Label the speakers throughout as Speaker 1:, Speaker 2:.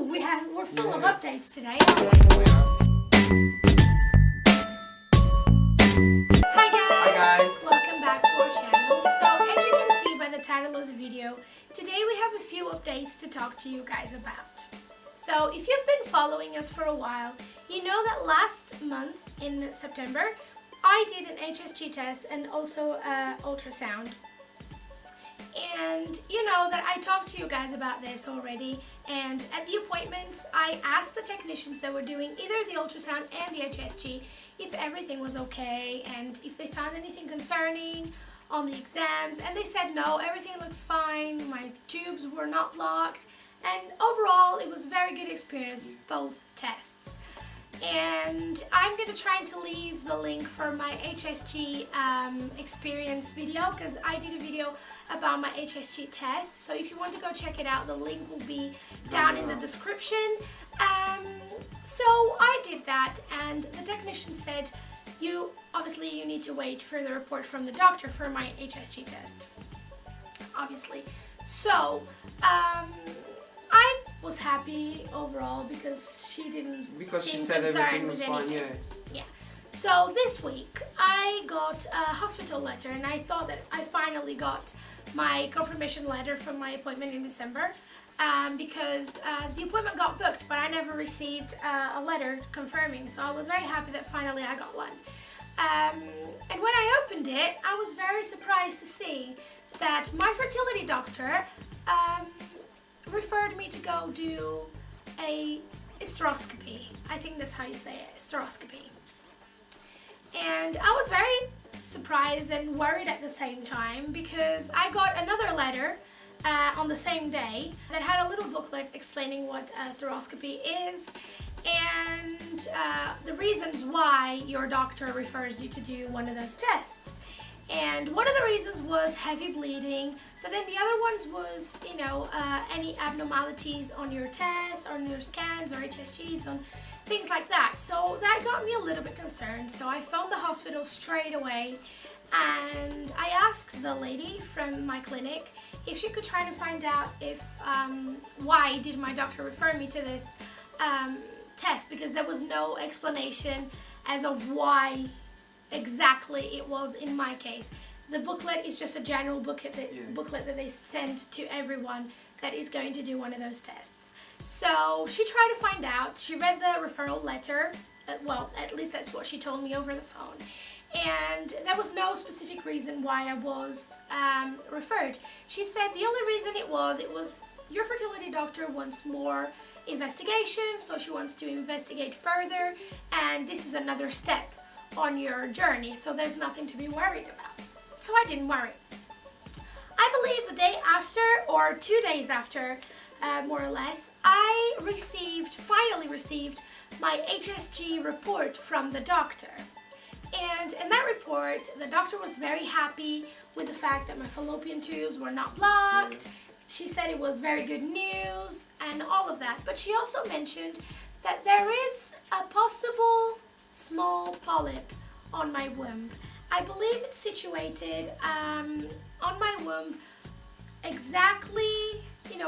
Speaker 1: we're full of updates today, aren't we? Hi guys! Welcome back to our channel. So as you can see by the title of the video, today we have a few updates to talk to you guys about. So if you've been following us for a while, you know that last month in September, I did an Hsg test and also an ultrasound. And you know that I talked to you guys about this already, and at the appointments I asked the technicians that were doing either the ultrasound and the Hsg if everything was okay and if they found anything concerning on the exams, and they said no, everything looks fine, my tubes were not blocked, and overall it was a very good experience, both tests. And I'm going to try to leave the link for my Hsg experience video, because I did a video about my Hsg test. So if you want to go check it out, the link will be down in the description. So I did that, and the technician said, you need to wait for the report from the doctor for my Hsg test. Obviously. So, I was happy overall because she didn't
Speaker 2: she
Speaker 1: seem
Speaker 2: said
Speaker 1: concerned
Speaker 2: everything was
Speaker 1: with
Speaker 2: fine,
Speaker 1: anything. Yeah. So this week I got a hospital letter, and I thought that I finally got my confirmation letter from my appointment in December, because the appointment got booked, but I never received a letter confirming. So I was very happy that finally I got one. And when I opened it, I was very surprised to see that my fertility doctor referred me to go do a hysteroscopy. I think that's how you say it, hysteroscopy. And I was very surprised and worried at the same time, because I got another letter on the same day that had a little booklet explaining what hysteroscopy is and the reasons why your doctor refers you to do one of those tests. And one of the reasons was heavy bleeding, but then the other ones was, any abnormalities on your tests, on your scans or Hsgs, on things like that. So that got me a little bit concerned. So I phoned the hospital straight away, and I asked the lady from my clinic if she could try to find out if why did my doctor refer me to this test, because there was no explanation as of why exactly it was in my case. The booklet is just a general booklet that they send to everyone that is going to do one of those tests. So she tried to find out. She read the referral letter. Well, at least that's what she told me over the phone. And there was no specific reason why I was referred. She said the only reason it was your fertility doctor wants more investigation, so she wants to investigate further, and this is another step on your journey, so there's nothing to be worried about. So I didn't worry. I believe the day after, or 2 days after, more or less, I finally received my Hsg report from the doctor. And in that report, the doctor was very happy with the fact that my fallopian tubes were not blocked. She said it was very good news and all of that. But she also mentioned that there is a possible small polyp on my womb. I believe it's situated on my womb exactly,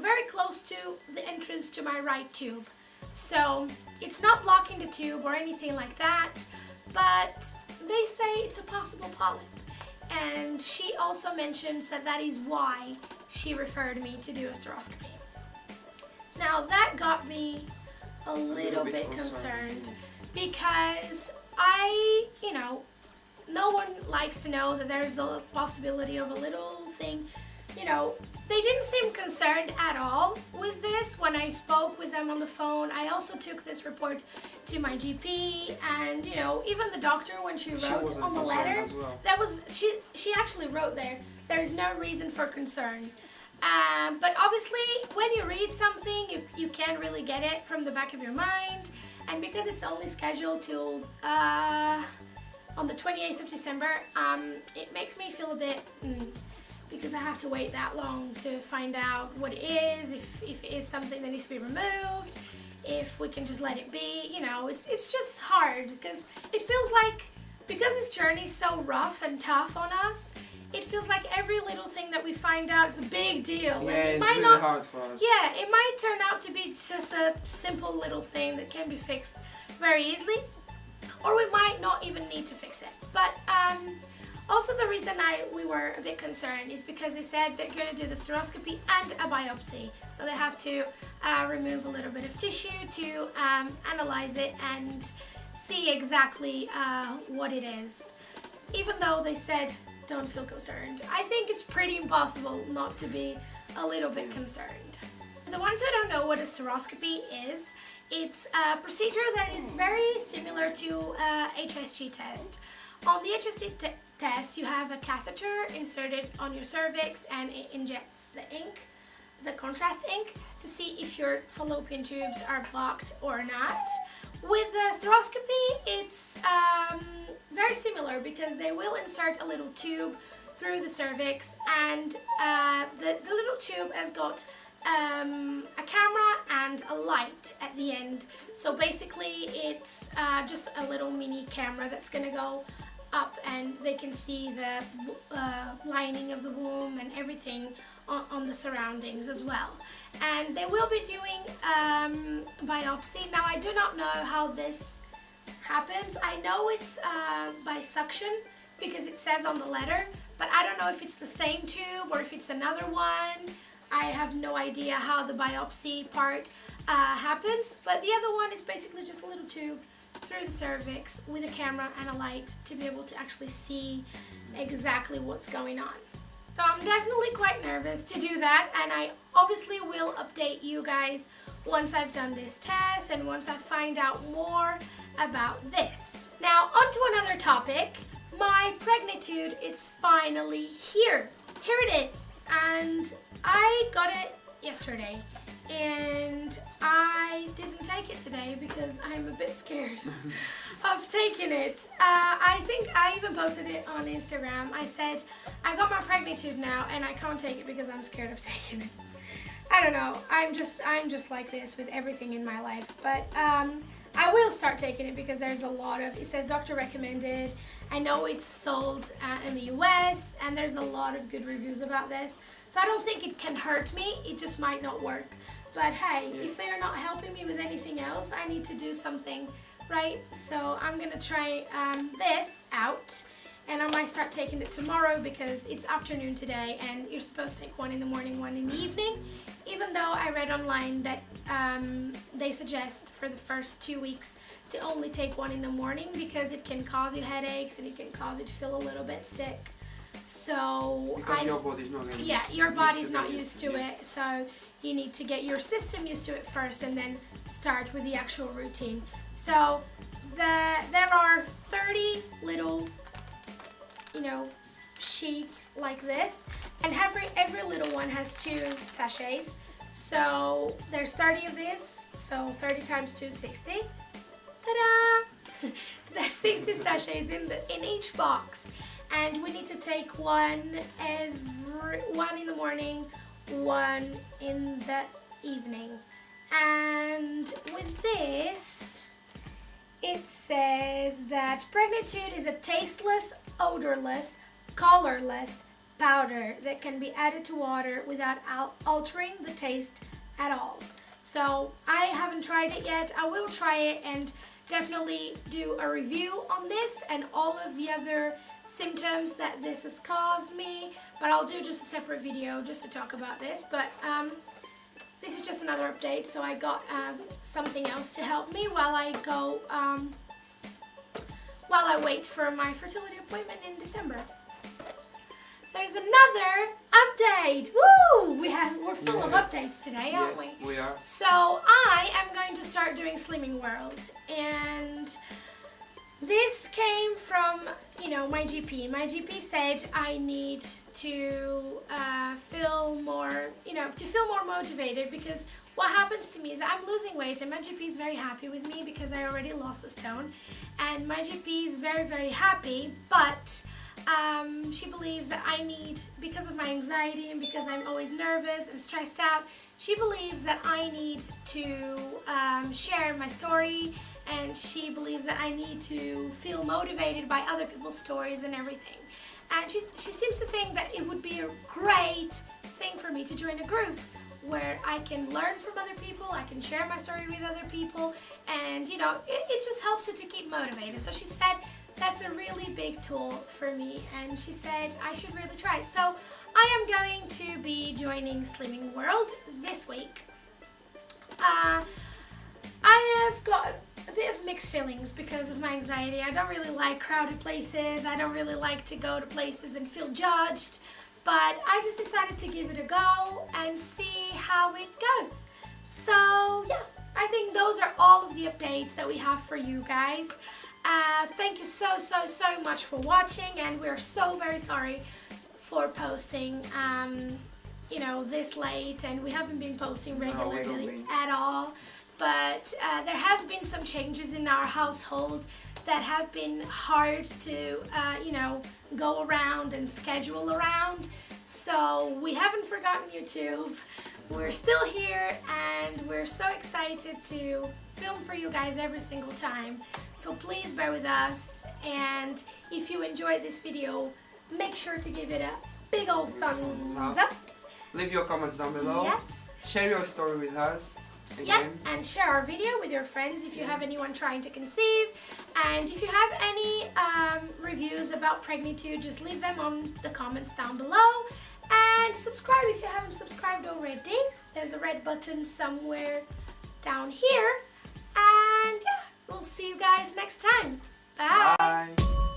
Speaker 1: very close to the entrance to my right tube. So it's not blocking the tube or anything like that, but they say it's a possible polyp. And she also mentions that that is why she referred me to do hysteroscopy. Now that got me a little bit concerned, because no one likes to know that there's a possibility of a little thing. They didn't seem concerned at all with this when I spoke with them on the phone. I also took this report to my GP, and even the doctor, when she wrote on the letter, she actually wrote there is no reason for concern. But obviously when you read something, you can't really get it from the back of your mind, and because it's only scheduled till on the 28th of December, it makes me feel a bit because I have to wait that long to find out what it is, if it is something that needs to be removed, if we can just let it be. It's just hard, because it feels like, because this journey is so rough and tough on us, it feels like every little thing that we find out is a big deal.
Speaker 2: Yeah,
Speaker 1: and
Speaker 2: it's really hard for us.
Speaker 1: Yeah, it might turn out to be just a simple little thing that can be fixed very easily, or we might not even need to fix it. But also the reason we were a bit concerned is because they said they're going to do the hysteroscopy and a biopsy. So they have to remove a little bit of tissue to analyze it and see exactly what it is. Even though they said don't feel concerned, I think it's pretty impossible not to be a little bit concerned. The ones who don't know what a hysteroscopy is, it's a procedure that is very similar to Hsg test. On the Hsg test, you have a catheter inserted on your cervix and it injects the ink, the contrast ink, to see if your fallopian tubes are blocked or not. With the hysteroscopy, it's very similar because they will insert a little tube through the cervix, and the little tube has got a camera and a light at the end. So basically it's just a little mini camera that's gonna go up, and they can see the lining of the womb and everything on the surroundings as well. And they will be doing biopsy. Now I do not know how this happens. I know it's by suction because it says on the letter, but I don't know if it's the same tube or if it's another one. I have no idea how the biopsy part happens, but the other one is basically just a little tube through the cervix with a camera and a light to be able to actually see exactly what's going on. So I'm definitely quite nervous to do that, and I obviously will update you guys once I've done this test and once I find out more about this. Now on to another topic. My Pregnitude is finally here. Here it is. And I got it yesterday, and I didn't take it today because I'm a bit scared of taking it. I think I even posted it on Instagram. I said, I got my Pregnitude now and I can't take it because I'm scared of taking it. I don't know, I'm just like this with everything in my life, but I will start taking it because there's a lot of, it says doctor recommended. I know it's sold in the US and there's a lot of good reviews about this, so I don't think it can hurt me, it just might not work. But hey, if they're not helping me with anything else, I need to do something, right? So I'm gonna try this out, and I might start taking it tomorrow because it's afternoon today and you're supposed to take one in the morning, one in the evening, even though I read online that they suggest for the first 2 weeks to only take one in the morning because it can cause you headaches and it can cause you to feel a little bit sick. So
Speaker 2: because your body's not really
Speaker 1: your body's not used to it, so you need to get your system used to it first and then start with the actual routine. So there are 30 little sheets like this, and every little one has 2 sachets. So there's 30 of this, so 30 times 2, 60. Ta-da! So there's 60 sachets in each box, and we need to take one in the morning, one in the evening. And with this, it says that Pregnitude is a tasteless, odorless, colorless powder that can be added to water without altering the taste at all. So I haven't tried it yet. I will try it and definitely do a review on this and all of the other symptoms that this has caused me, but I'll do just a separate video just to talk about this. But this is just another update, so I got something else to help me while I go while I wait for my fertility appointment in December. There's another update! Woo! We're full of updates today, aren't we?
Speaker 2: We are.
Speaker 1: So I am going to start doing Slimming World, and this came from, my GP. My GP said I need to feel more, to feel more motivated, because what happens to me is I'm losing weight and my GP is very happy with me because I already lost a stone, and my GP is very, very happy, but she believes that I need, because of my anxiety and because I'm always nervous and stressed out, she believes that I need to share my story, and she believes that I need to feel motivated by other people's stories and everything. and she seems to think that it would be a great thing for me to join a group where I can learn from other people, I can share my story with other people, and you know, it just helps you to keep motivated. So she said that's a really big tool for me, and she said I should really try it. So I am going to be joining Slimming World this week. I have got a bit of mixed feelings because of my anxiety. I don't really like crowded places. I don't really like to go to places and feel judged. But I just decided to give it a go and see how it goes. So yeah, I think those are all of the updates that we have for you guys. Thank you so much for watching, and we're so very sorry for posting you know, this late, and we haven't been posting regularly at all. But there has been some changes in our household that have been hard to, you know, go around and schedule around. So we haven't forgotten YouTube. We're still here, and we're so excited to film for you guys every single time. So please bear with us, and if you enjoyed this video, make sure to give it a big old thumbs up.
Speaker 2: Leave your comments down below.
Speaker 1: Yes.
Speaker 2: Share your story with us.
Speaker 1: Yep, and share our video with your friends if you have anyone trying to conceive. And if you have any reviews about Pregnitude, just leave them on the comments down below. And subscribe if you haven't subscribed already. There's a red button somewhere down here. And yeah, we'll see you guys next time. Bye.
Speaker 2: Bye.